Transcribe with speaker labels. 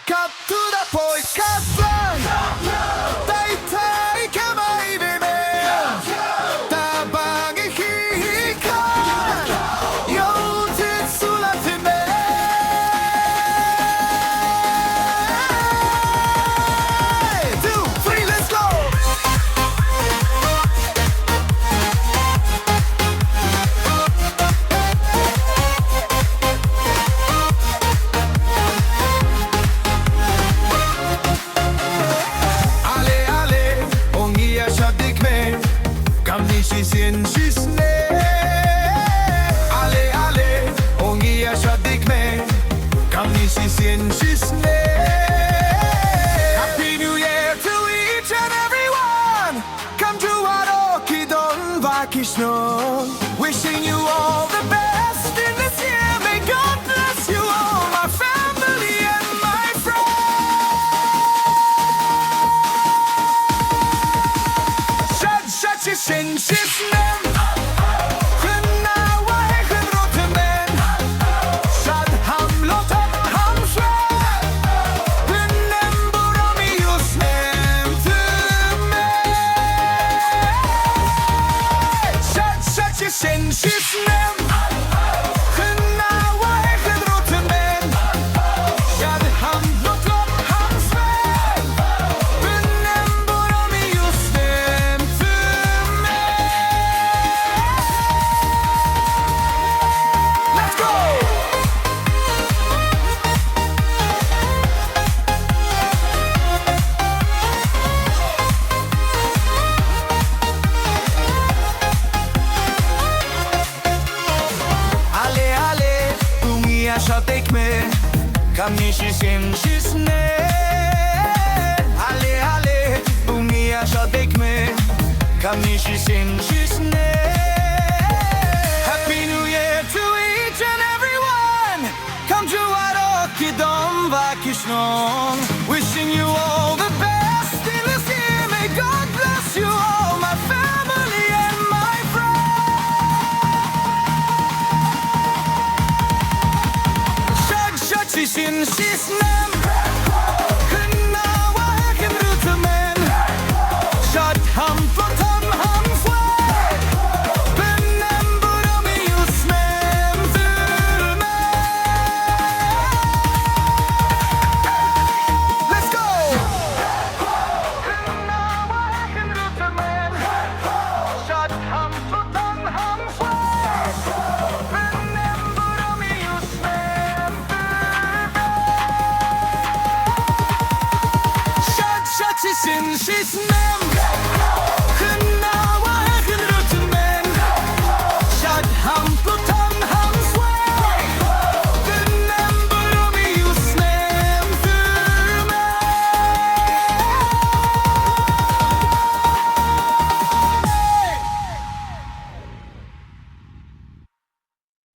Speaker 1: Cut to the point, cut run. Tay tay cái mây về mê. Ta bằng cái khí khăn. Yêu thích su là thế mê. 2, 3, let's go. Sien snem. Ale ale, ongia shadik me. Kamni sien snem. Happy New Year to each and everyone. Come to Aroki Don Vakishnon. Wishing you all the best in this year. May God bless you all, my family and my friends. Shad sien snem. Sien snem. Genawa eigen rotte men. Ja, de ham lot lot ham sven. Benem borom I just snem till mig. Let's go! Shadik me, kam nishi sien snem. Ale ale, ungia shadik me, kam nishi sien snem. Happy New Year to each and everyone. Come to Aroki Don Vakishnon. Wishing you all the best in this year. May God bless you all, my family and my friends. Sien snem. Genawa eigen route men. Shad ham flott ham fwe. Benem borom I just snem till mig. Let's go! Genawa eigen route men. Shad ham flott ham fwe. Benem borom I just snem till mig. Sien snem.